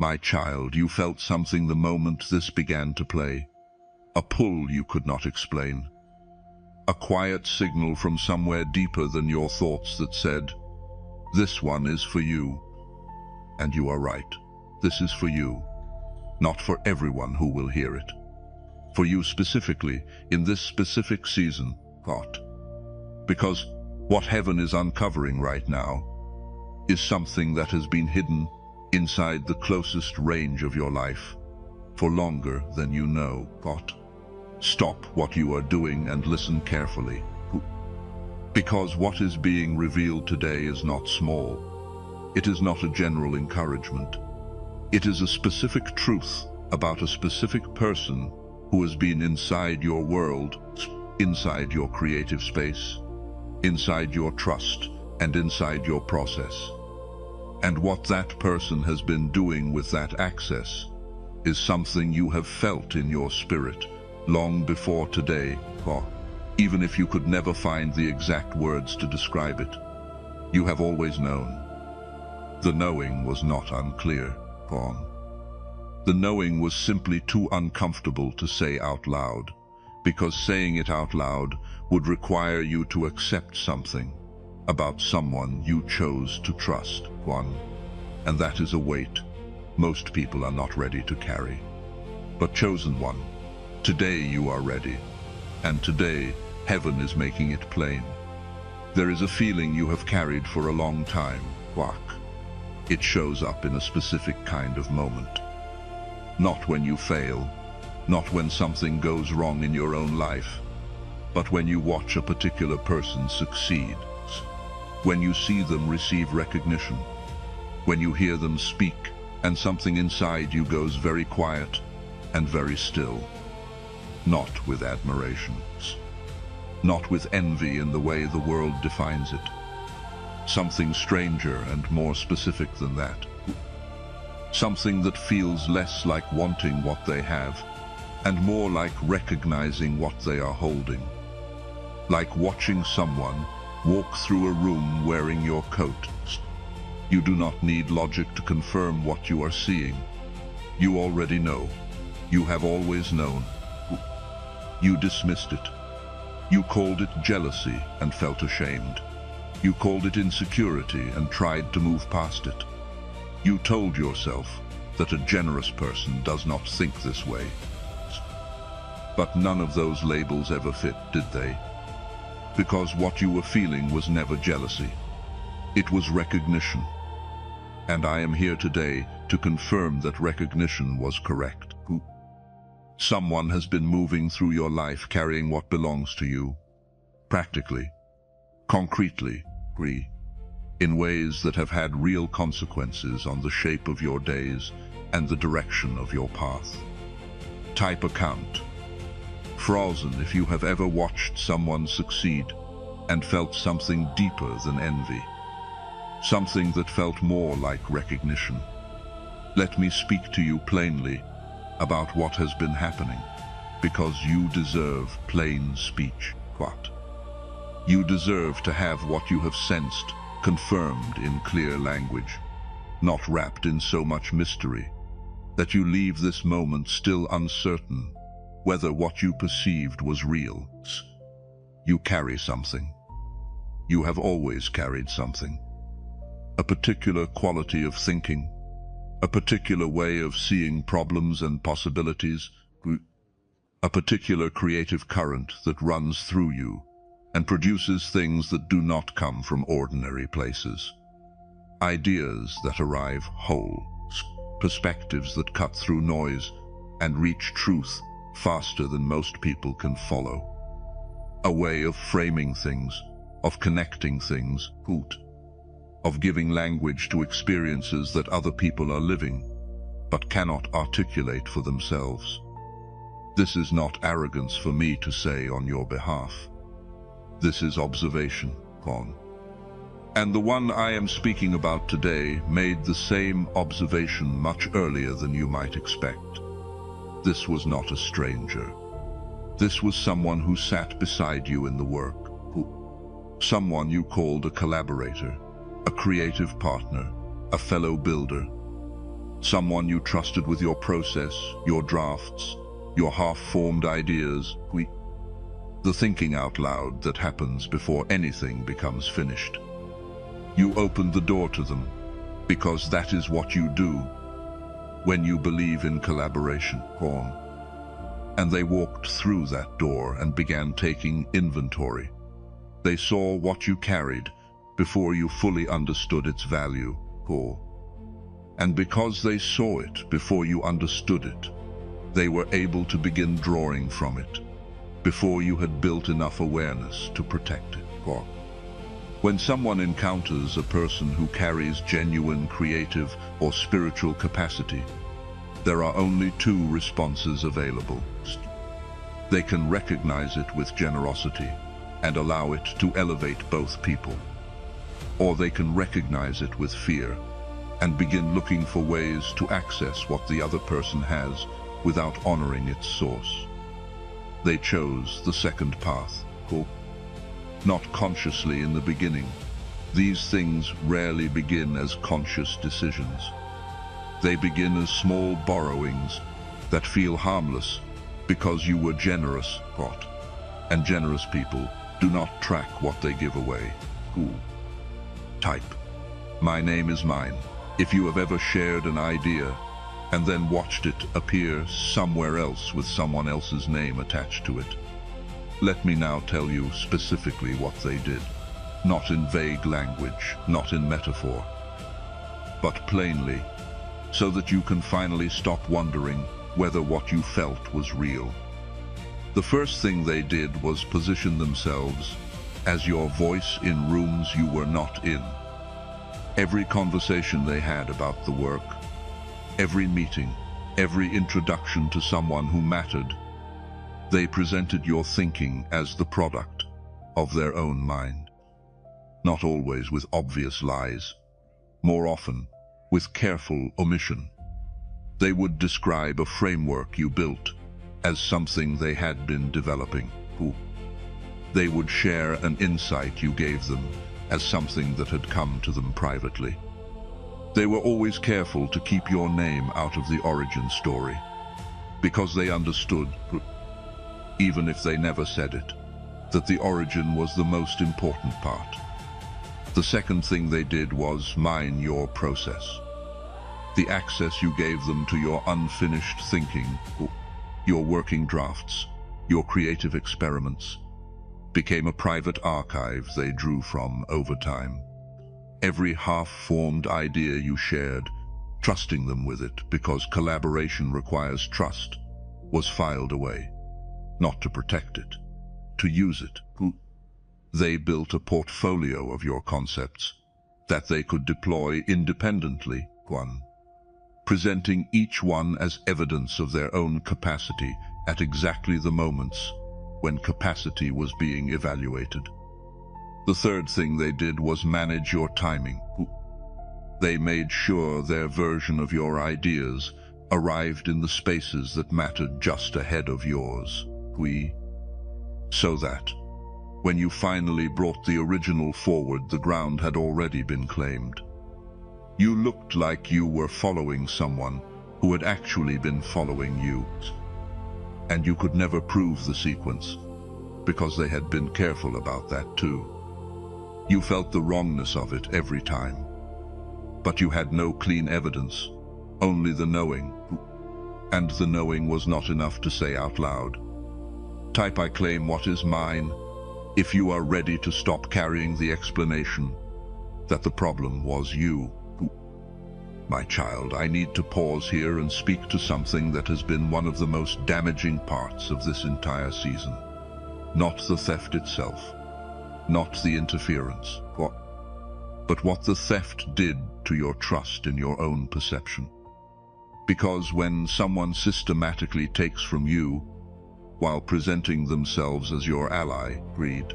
My child, you felt something the moment this began to play. A pull you could not explain. A quiet signal from somewhere deeper than your thoughts that said, "This one is for you." And you are right. This is for you. Not for everyone who will hear it. For you specifically, in this specific season, God. Because what heaven is uncovering right now is something that has been hidden inside the closest range of your life for longer than you know, God. Stop what you are doing and listen carefully. Because what is being revealed today is not small. It is not a general encouragement. It is a specific truth about a specific person who has been inside your world, inside your creative space, inside your trust, and inside your process. And what that person has been doing with that access is something you have felt in your spirit long before today, or even if you could never find the exact words to describe it, you have always known. The knowing was not unclear, Pawn. The knowing was simply too uncomfortable to say out loud, because saying it out loud would require you to accept something about someone you chose to trust, one. And that is a weight most people are not ready to carry. But chosen one, today you are ready. And today, heaven is making it plain. There is a feeling you have carried for a long time, Wak. It shows up in a specific kind of moment. Not when you fail, not when something goes wrong in your own life, but when you watch a particular person succeed, when you see them receive recognition, when you hear them speak, and something inside you goes very quiet and very still. Not with admiration, not with envy in the way the world defines it. Something stranger and more specific than that. Something that feels less like wanting what they have and more like recognizing what they are holding. Like watching someone walk through a room wearing your coat. You do not need logic to confirm what you are seeing. You already know. You have always known. You dismissed it. You called it jealousy and felt ashamed. You called it insecurity and tried to move past it. You told yourself that a generous person does not think this way. But none of those labels ever fit, did they? Because what you were feeling was never jealousy. It was recognition. And I am here today to confirm that recognition was correct. Someone has been moving through your life carrying what belongs to you, practically, concretely, in ways that have had real consequences on the shape of your days and the direction of your path. Type account. Frozen if you have ever watched someone succeed and felt something deeper than envy. Something that felt more like recognition. Let me speak to you plainly about what has been happening, because you deserve plain speech. What? You deserve to have what you have sensed confirmed in clear language, not wrapped in so much mystery that you leave this moment still uncertain whether what you perceived was real. You carry something. You have always carried something. A particular quality of thinking, a particular way of seeing problems and possibilities, a particular creative current that runs through you and produces things that do not come from ordinary places. Ideas that arrive whole, perspectives that cut through noise and reach truth faster than most people can follow. A way of framing things, of connecting things, of giving language to experiences that other people are living, but cannot articulate for themselves. This is not arrogance for me to say on your behalf. This is observation, Con. And the one I am speaking about today made the same observation much earlier than you might expect. This was not a stranger. This was someone who sat beside you in the work, someone you called a collaborator, a creative partner, a fellow builder. someone you trusted with your process, your drafts, your half-formed ideas. The thinking out loud that happens before anything becomes finished. You opened the door to them, because that is what you do when you believe in collaboration. And they walked through that door and began taking inventory. They saw what you carried before you fully understood its value. And because they saw it before you understood it, they were able to begin drawing from it before you had built enough awareness to protect it. When someone encounters a person who carries genuine creative or spiritual capacity, there are only two responses available. They can recognize it with generosity and allow it to elevate both people, or they can recognize it with fear and begin looking for ways to access what the other person has without honoring its source. They chose the second path. Not consciously in the beginning. These things rarely begin as conscious decisions. They begin as small borrowings that feel harmless because you were generous. And generous people do not track what they give away. Type, "My name is mine," if you have ever shared an idea and then watched it appear somewhere else with someone else's name attached to it. Let me now tell you specifically what they did, not in vague language, not in metaphor, but plainly, so that you can finally stop wondering whether what you felt was real. The first thing they did was position themselves as your voice in rooms you were not in. Every conversation they had about the work, every meeting, every introduction to someone who mattered, they presented your thinking as the product of their own mind. Not always with obvious lies, more often with careful omission. They would describe a framework you built as something they had been developing. They would share an insight you gave them as something that had come to them privately. They were always careful to keep your name out of the origin story, because they understood, even if they never said it, that the origin was the most important part. The second thing they did was mine your process. The access you gave them to your unfinished thinking, your working drafts, your creative experiments, became a private archive they drew from over time. Every half-formed idea you shared, trusting them with it because collaboration requires trust, was filed away, not to protect it, to use it. They built a portfolio of your concepts that they could deploy independently, presenting each one as evidence of their own capacity at exactly the moments when capacity was being evaluated. The third thing they did was manage your timing. They made sure their version of your ideas arrived in the spaces that mattered just ahead of yours. So that, when you finally brought the original forward, the ground had already been claimed. You looked like you were following someone who had actually been following you. And you could never prove the sequence, because they had been careful about that too. You felt the wrongness of it every time. But you had no clean evidence, only the knowing. And the knowing was not enough to say out loud. Type, "I claim what is mine," if you are ready to stop carrying the explanation that the problem was you. My child, I need to pause here and speak to something that has been one of the most damaging parts of this entire season. Not the theft itself, not the interference, but what the theft did to your trust in your own perception. Because when someone systematically takes from you, while presenting themselves as your ally, greed,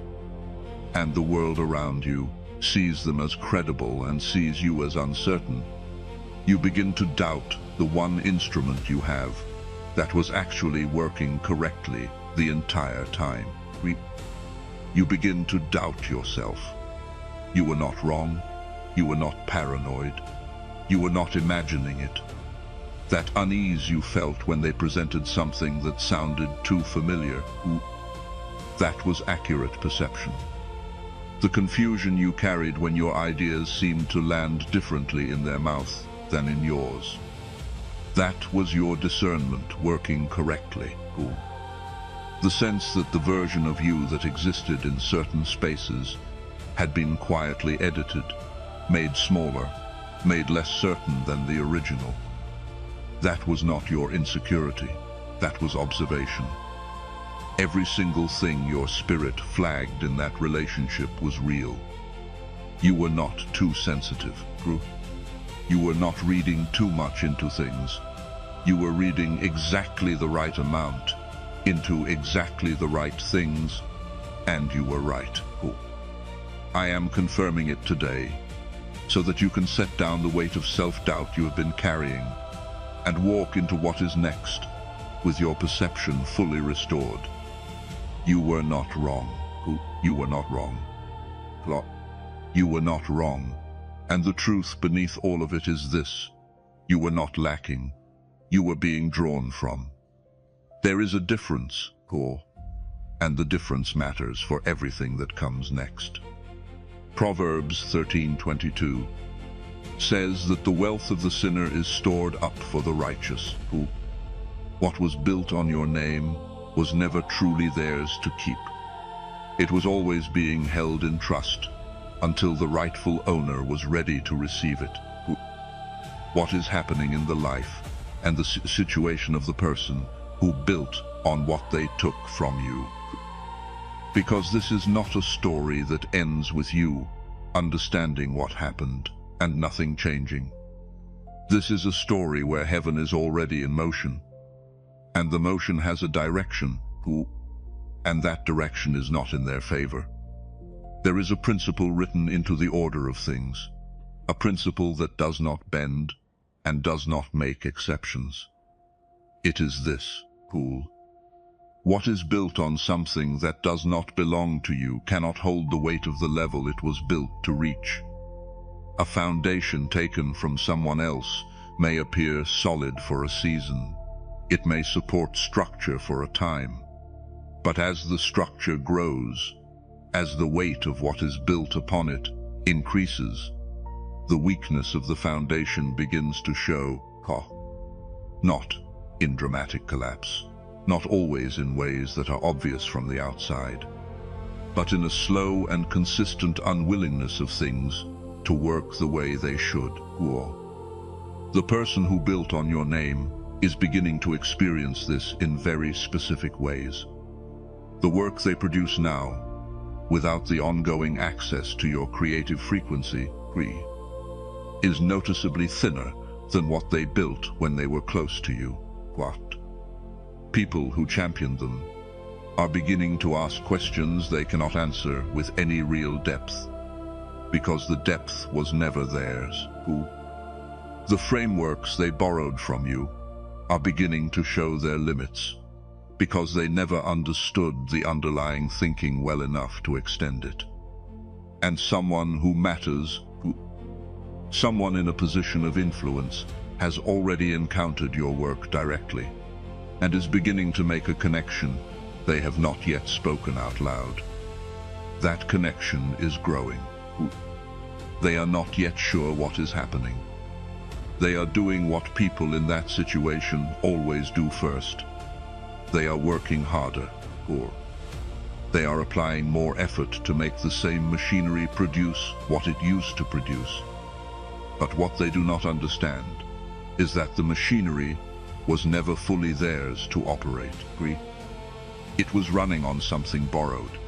and the world around you sees them as credible and sees you as uncertain, you begin to doubt the one instrument you have that was actually working correctly the entire time. You begin to doubt yourself. You were not wrong. You were not paranoid. You were not imagining it. That unease you felt when they presented something that sounded too familiar. That was accurate perception. The confusion you carried when your ideas seemed to land differently in their mouth than in yours. That was your discernment working correctly. The sense that the version of you that existed in certain spaces had been quietly edited, made smaller, made less certain than the original. That was not your insecurity, that was observation. Every single thing your spirit flagged in that relationship was real. You were not too sensitive. You were not reading too much into things. You were reading exactly the right amount into exactly the right things, and you were right. I am confirming it today, so that you can set down the weight of self-doubt you have been carrying and walk into what is next with your perception fully restored. You were not wrong. You were not wrong. You were not wrong. And the truth beneath all of it is this: you were not lacking. You were being drawn from. There is a difference, and the difference matters for everything that comes next. Proverbs 13:22 says that the wealth of the sinner is stored up for the righteous. What was built on your name was never truly theirs to keep. It was always being held in trust until the rightful owner was ready to receive it. What is happening in the life and the situation of the person who built on what they took from you? Because this is not a story that ends with you understanding what happened and nothing changing. This is a story where heaven is already in motion, and the motion has a direction, and that direction is not in their favor. There is a principle written into the order of things, a principle that does not bend and does not make exceptions. It is this: what is built on something that does not belong to you cannot hold the weight of the level it was built to reach. A foundation taken from someone else may appear solid for a season. It may support structure for a time. But as the structure grows, as the weight of what is built upon it increases, the weakness of the foundation begins to show, not in dramatic collapse, not always in ways that are obvious from the outside, but in a slow and consistent unwillingness of things to work the way they should. The person who built on your name is beginning to experience this in very specific ways. The work they produce now, without the ongoing access to your creative frequency, is noticeably thinner than what they built when they were close to you. People who championed them are beginning to ask questions they cannot answer with any real depth, because the depth was never theirs. The frameworks they borrowed from you are beginning to show their limits, because they never understood the underlying thinking well enough to extend it. And someone who matters, someone in a position of influence, has already encountered your work directly, and is beginning to make a connection they have not yet spoken out loud. That connection is growing. They are not yet sure what is happening. They are doing what people in that situation always do first. They are working harder, or they are applying more effort to make the same machinery produce what it used to produce. But what they do not understand is that the machinery was never fully theirs to operate. It was running on something borrowed,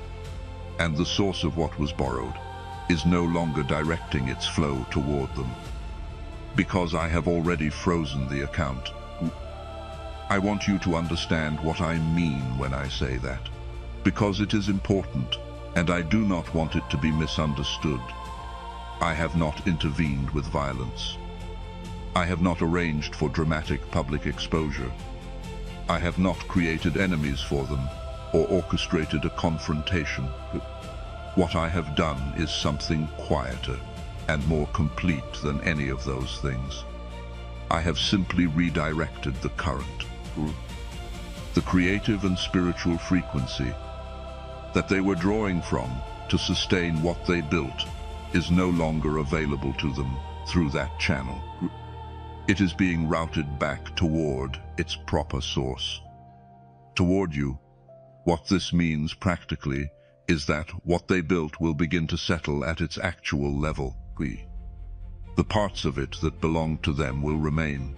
and the source of what was borrowed is no longer directing its flow toward them. Because I have already frozen the account. I want you to understand what I mean when I say that, because it is important, and I do not want it to be misunderstood. I have not intervened with violence. I have not arranged for dramatic public exposure. I have not created enemies for them or orchestrated a confrontation. What I have done is something quieter and more complete than any of those things. I have simply redirected the current. The creative and spiritual frequency that they were drawing from to sustain what they built is no longer available to them through that channel. It is being routed back toward its proper source. Toward you. What this means practically is that what they built will begin to settle at its actual level. The parts of it that belong to them will remain.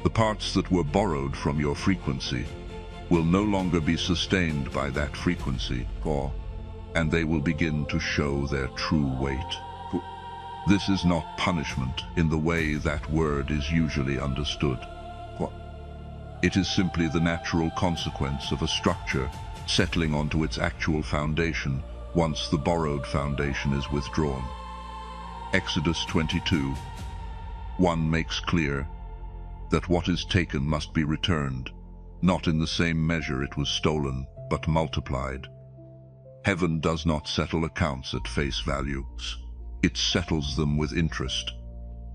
The parts that were borrowed from your frequency will no longer be sustained by that frequency, and they will begin to show their true weight. This is not punishment in the way that word is usually understood. It is simply the natural consequence of a structure settling onto its actual foundation once the borrowed foundation is withdrawn. Exodus 22:1 makes clear that what is taken must be returned, not in the same measure it was stolen, but multiplied. Heaven does not settle accounts at face value. It settles them with interest.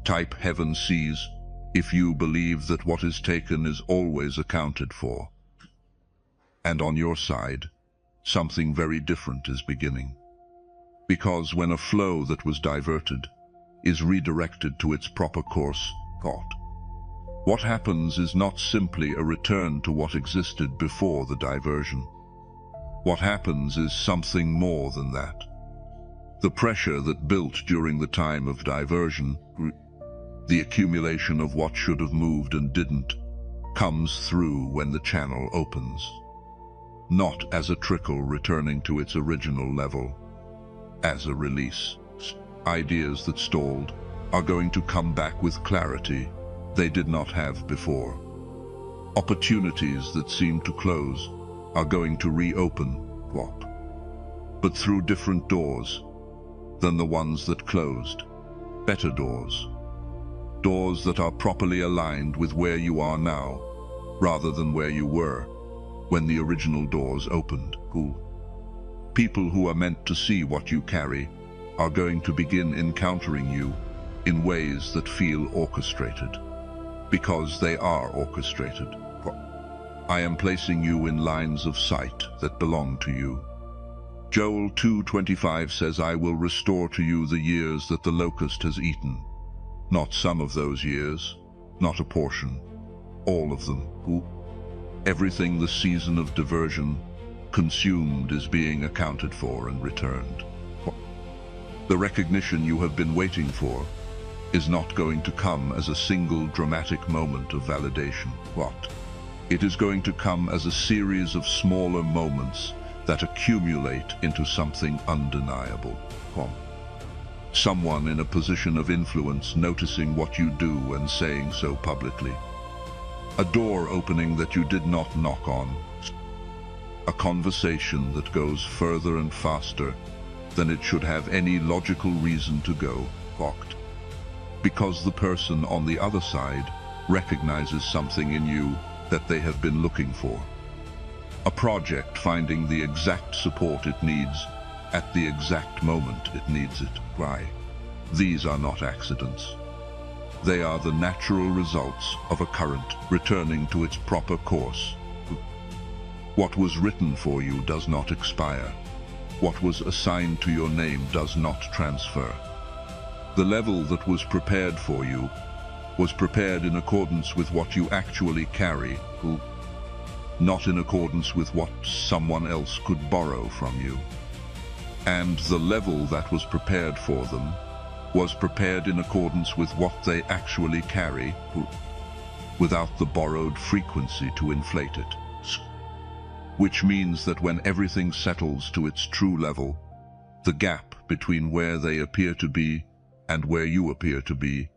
Type heaven sees if you believe that what is taken is always accounted for. And on your side, something very different is beginning. Because when a flow that was diverted is redirected to its proper course, what happens is not simply a return to what existed before the diversion. What happens is something more than that. The pressure that built during the time of diversion, the accumulation of what should have moved and didn't, comes through when the channel opens. Not as a trickle returning to its original level, as a release. Ideas that stalled are going to come back with clarity they did not have before. Opportunities that seemed to close are going to reopen, but through different doors than the ones that closed. Better doors. Doors that are properly aligned with where you are now, rather than where you were when the original doors opened. People who are meant to see what you carry are going to begin encountering you in ways that feel orchestrated, because they are orchestrated. I am placing you in lines of sight that belong to you. Joel 2:25 says, I will restore to you the years that the locust has eaten. Not some of those years, not a portion, all of them. Everything the season of diversion consumed is being accounted for and returned. The recognition you have been waiting for is not going to come as a single dramatic moment of validation. It is going to come as a series of smaller moments that accumulate into something undeniable. Someone in a position of influence noticing what you do and saying so publicly. A door opening that you did not knock on. A conversation that goes further and faster than it should have any logical reason to go. Because the person on the other side recognizes something in you that they have been looking for. A project finding the exact support it needs at the exact moment it needs it. These are not accidents. They are the natural results of a current returning to its proper course. What was written for you does not expire. What was assigned to your name does not transfer. The level that was prepared for you was prepared in accordance with what you actually carry, not in accordance with what someone else could borrow from you. And the level that was prepared for them was prepared in accordance with what they actually carry, without the borrowed frequency to inflate it. Which means that when everything settles to its true level, the gap between where they appear to be and where you appear to be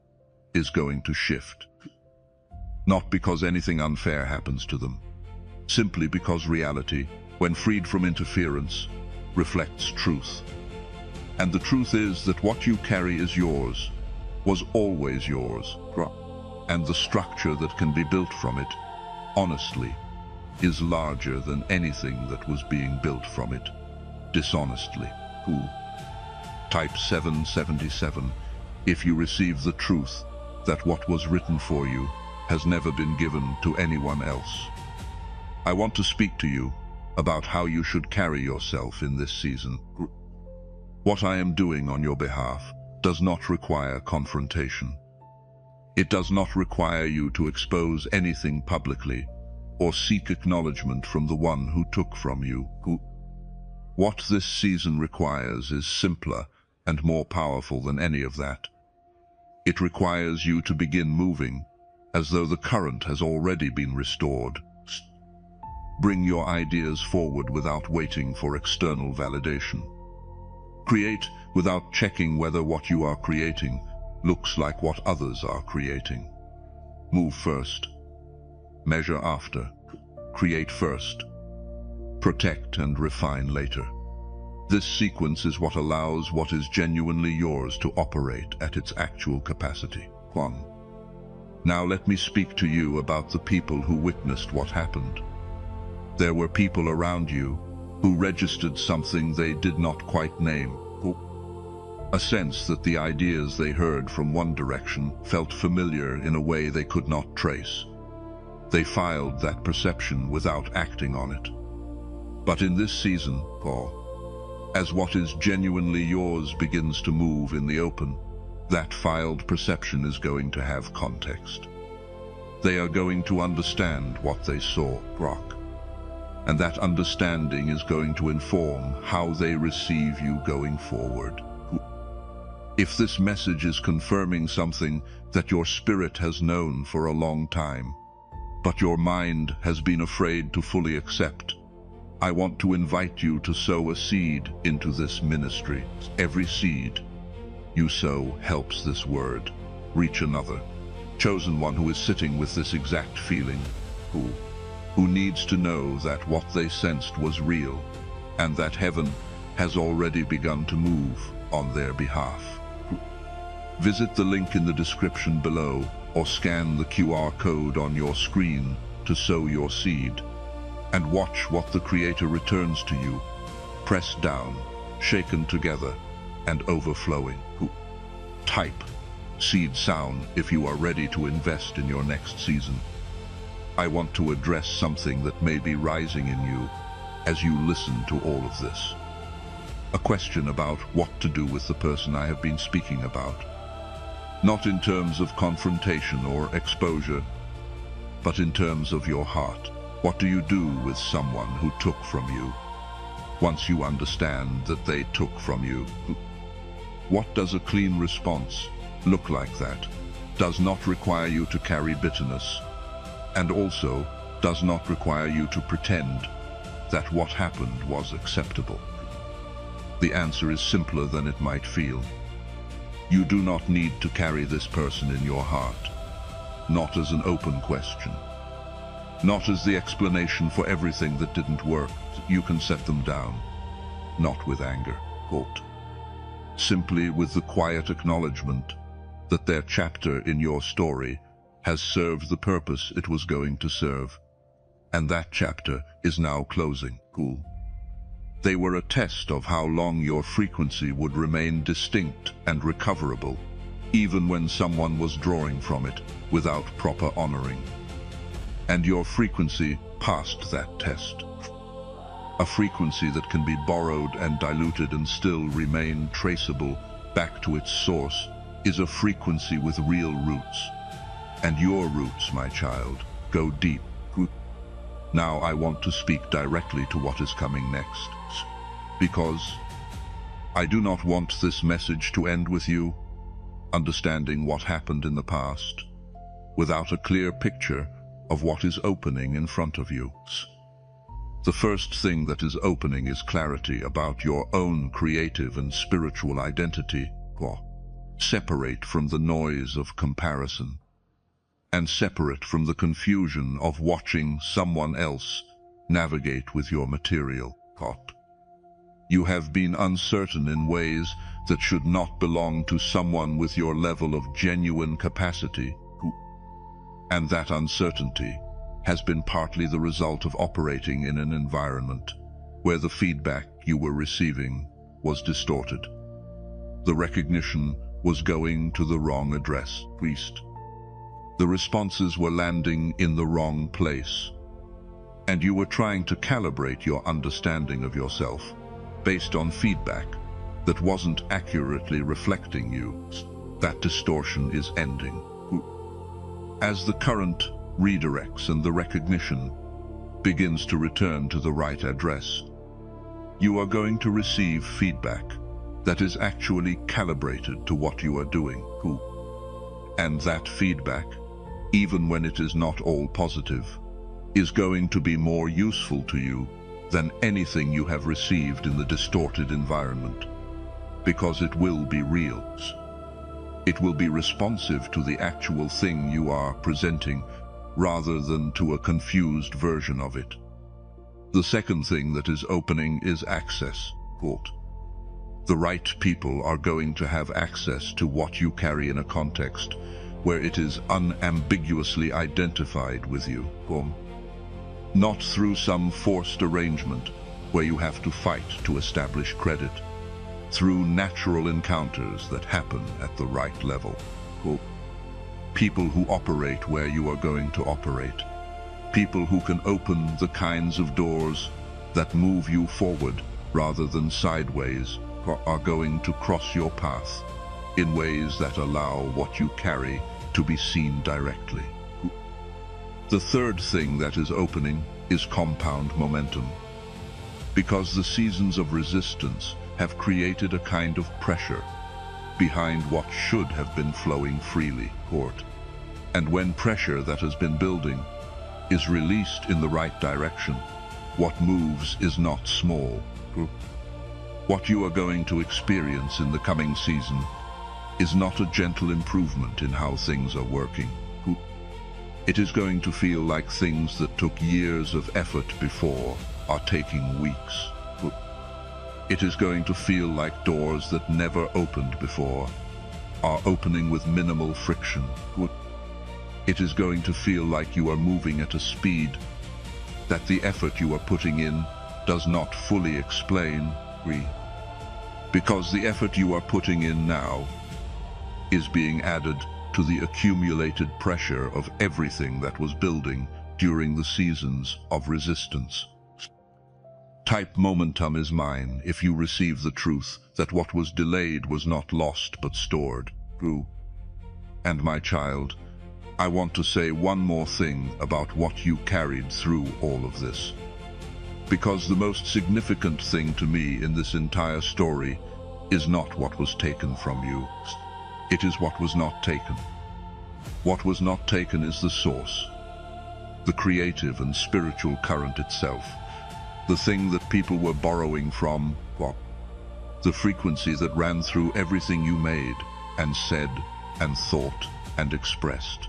is going to shift. Not because anything unfair happens to them, simply because reality, when freed from interference, reflects truth. And the truth is that what you carry is yours, was always yours, and the structure that can be built from it, honestly, is larger than anything that was being built from it, dishonestly. Type 777. If you receive the truth, that what was written for you has never been given to anyone else. I want to speak to you about how you should carry yourself in this season. What I am doing on your behalf does not require confrontation. It does not require you to expose anything publicly or seek acknowledgement from the one who took from you. What this season requires is simpler and more powerful than any of that. It requires you to begin moving as though the current has already been restored. Bring your ideas forward without waiting for external validation. Create without checking whether what you are creating looks like what others are creating. Move first. Measure after. Create first. Protect and refine later. This sequence is what allows what is genuinely yours to operate at its actual capacity. 1. Now let me speak to you about the people who witnessed what happened. There were people around you who registered something they did not quite name. A sense that the ideas they heard from one direction felt familiar in a way they could not trace. They filed that perception without acting on it. But in this season, as what is genuinely yours begins to move in the open, that filed perception is going to have context. They are going to understand what they saw, and that understanding is going to inform how they receive you going forward. If this message is confirming something that your spirit has known for a long time, but your mind has been afraid to fully accept, I want to invite you to sow a seed into this ministry. Every seed you sow helps this word reach another chosen one who is sitting with this exact feeling, who needs to know that what they sensed was real and that heaven has already begun to move on their behalf. Visit the link in the description below or scan the QR code on your screen to sow your seed and watch what the Creator returns to you, pressed down, shaken together, and overflowing. Type seed sound if you are ready to invest in your next season. I want to address something that may be rising in you as you listen to all of this. A question about what to do with the person I have been speaking about. Not in terms of confrontation or exposure, but in terms of your heart. What do you do with someone who took from you? Once you understand that they took from you, what does a clean response look like that does not require you to carry bitterness, and also does not require you to pretend that what happened was acceptable? The answer is simpler than it might feel. You do not need to carry this person in your heart, not as an open question, not as the explanation for everything that didn't work. You can set them down, not with anger, simply with the quiet acknowledgement that their chapter in your story has served the purpose it was going to serve, and that chapter is now closing. They were a test of how long your frequency would remain distinct and recoverable, even when someone was drawing from it without proper honoring. And your frequency passed that test. A frequency that can be borrowed and diluted and still remain traceable back to its source is a frequency with real roots. And your roots, my child, go deep. Now I want to speak directly to what is coming next, because I do not want this message to end with you understanding what happened in the past without a clear picture of what is opening in front of you. The first thing that is opening is clarity about your own creative and spiritual identity. Separate from the noise of comparison, and separate from the confusion of watching someone else navigate with your material. You have been uncertain in ways that should not belong to someone with your level of genuine capacity, and that uncertainty has been partly the result of operating in an environment where the feedback you were receiving was distorted. The recognition was going to the wrong address. The responses were landing in the wrong place, and you were trying to calibrate your understanding of yourself based on feedback that wasn't accurately reflecting you. That distortion is ending. As the current redirects and the recognition begins to return to the right address, you are going to receive feedback that is actually calibrated to what you are doing. And that feedback, even when it is not all positive, is going to be more useful to you than anything you have received in the distorted environment, because it will be real. It will be responsive to the actual thing you are presenting rather than to a confused version of it. The second thing that is opening is access. The right people are going to have access to what you carry in a context where it is unambiguously identified with you. Not through some forced arrangement where you have to fight to establish credit. Through natural encounters that happen at the right level. People who operate where you are going to operate. People who can open the kinds of doors that move you forward rather than sideways, are going to cross your path in ways that allow what you carry to be seen directly. The third thing that is opening is compound momentum, because the seasons of resistance have created a kind of pressure behind what should have been flowing freely. And when pressure that has been building is released in the right direction, what moves is not small. What you are going to experience in the coming season is not a gentle improvement in how things are working. It is going to feel like things that took years of effort before are taking weeks. It is going to feel like doors that never opened before are opening with minimal friction. It is going to feel like you are moving at a speed that the effort you are putting in does not fully explain. Because the effort you are putting in now is being added to the accumulated pressure of everything that was building during the seasons of resistance. Type momentum is mine if you receive the truth that what was delayed was not lost but stored. And my child, I want to say one more thing about what you carried through all of this. Because the most significant thing to me in this entire story is not what was taken from you. It is what was not taken. What was not taken is the source, the creative and spiritual current itself, the thing that people were borrowing from, the frequency that ran through everything you made and said and thought and expressed.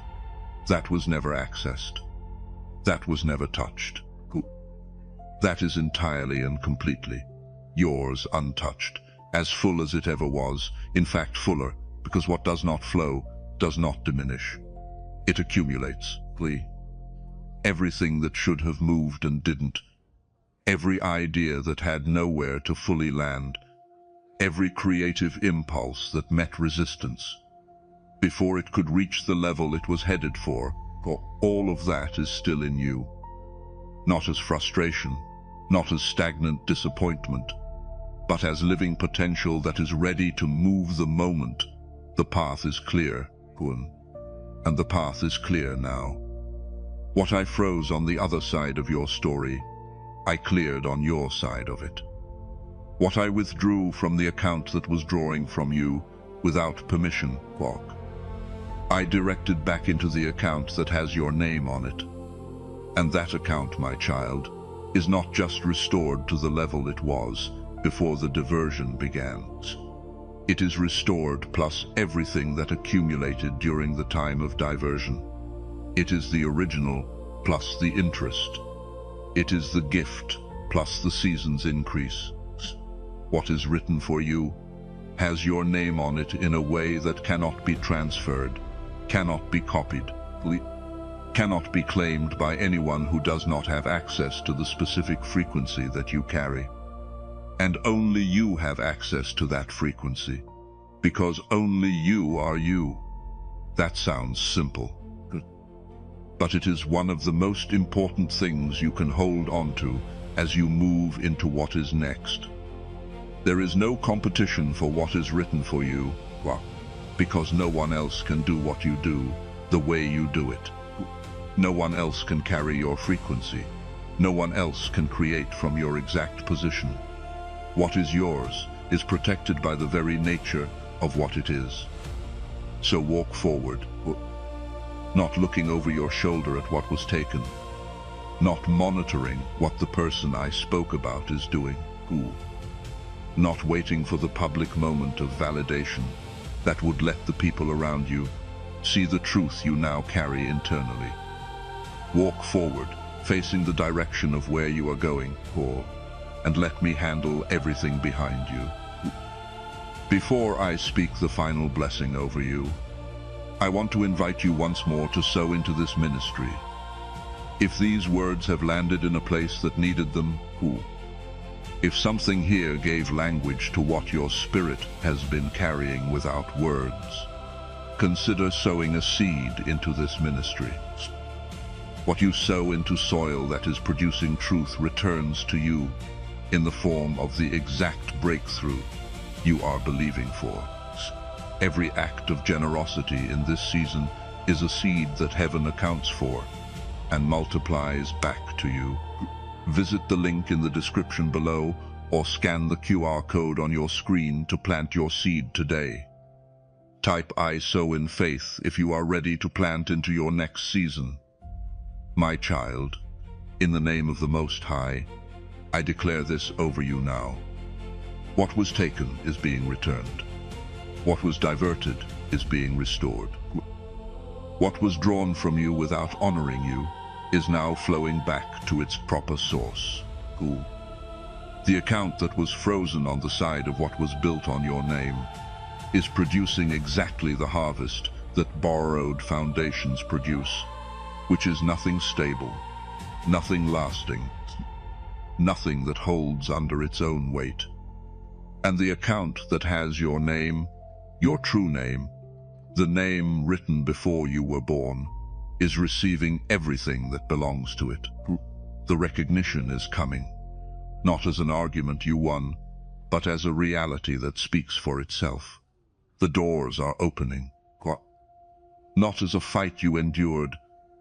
That was never accessed. That was never touched. That is entirely and completely yours, untouched, as full as it ever was, in fact fuller, because what does not flow does not diminish. It accumulates. Everything that should have moved and didn't, every idea that had nowhere to fully land, every creative impulse that met resistance, before it could reach the level it was headed for, all of that is still in you. Not as frustration, not as stagnant disappointment, but as living potential that is ready to move the moment the path is clear, and the path is clear now. What I froze on the other side of your story, I cleared on your side of it. What I withdrew from the account that was drawing from you without permission, I directed back into the account that has your name on it. And that account, my child, is not just restored to the level it was before the diversion began. It is restored plus everything that accumulated during the time of diversion. It is the original plus the interest. It is the gift plus the season's increase. What is written for you has your name on it in a way that cannot be transferred, cannot be copied, cannot be claimed by anyone who does not have access to the specific frequency that you carry. And only you have access to that frequency, because only you are you. That sounds simple. but it is one of the most important things you can hold on to as you move into what is next. There is no competition for what is written for you, because no one else can do what you do the way you do it. No one else can carry your frequency. No one else can create from your exact position. What is yours is protected by the very nature of what it is. So walk forward, not looking over your shoulder at what was taken, not monitoring what the person I spoke about is doing, not waiting for the public moment of validation that would let the people around you see the truth you now carry internally. Walk forward, facing the direction of where you are going, and let me handle everything behind you. Before I speak the final blessing over you, I want to invite you once more to sow into this ministry. If these words have landed in a place that needed them, if something here gave language to what your spirit has been carrying without words, consider sowing a seed into this ministry. What you sow into soil that is producing truth returns to you in the form of the exact breakthrough you are believing for. Every act of generosity in this season is a seed that heaven accounts for and multiplies back to you. Visit the link in the description below or scan the QR code on your screen to plant your seed today. Type "I sow in faith" if you are ready to plant into your next season. My child, in the name of the Most High, I declare this over you now. What was taken is being returned. What was diverted is being restored. What was drawn from you without honoring you is now flowing back to its proper source. The account that was frozen on the side of what was built on your name is producing exactly the harvest that borrowed foundations produce, which is nothing stable, nothing lasting, nothing that holds under its own weight. And the account that has your name, your true name, the name written before you were born, is receiving everything that belongs to it. The recognition is coming, not as an argument you won, but as a reality that speaks for itself. The doors are opening, not as a fight you endured,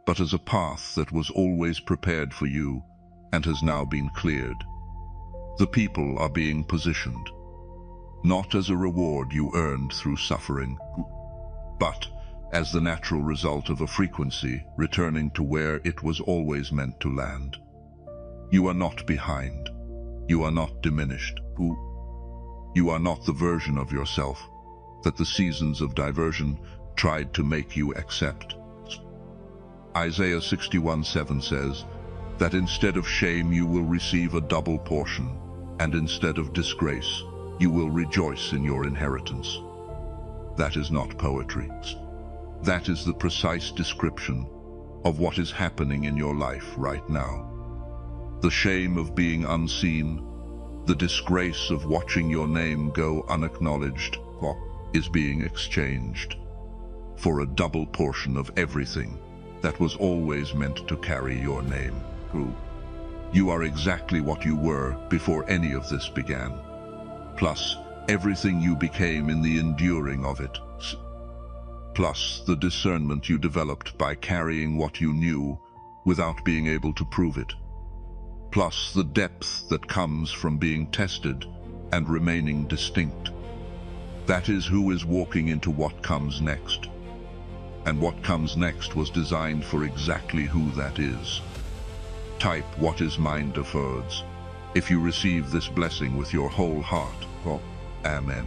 but as a path that was always prepared for you and has now been cleared. The people are being positioned, not as a reward you earned through suffering, but as the natural result of a frequency returning to where it was always meant to land. You are not behind. You are not diminished. You are not the version of yourself that the seasons of diversion tried to make you accept. Isaiah 61:7 says that instead of shame you will receive a double portion, and instead of disgrace you will rejoice in your inheritance. That is not poetry. That is the precise description of what is happening in your life right now. The shame of being unseen, the disgrace of watching your name go unacknowledged, is being exchanged for a double portion of everything that was always meant to carry your name. You are exactly what you were before any of this began, plus everything you became in the enduring of it, plus the discernment you developed by carrying what you knew without being able to prove it, plus the depth that comes from being tested and remaining distinct. That is who is walking into what comes next. And what comes next was designed for exactly who that is. Type "What is mine deferreds" if you receive this blessing with your whole heart. Amen.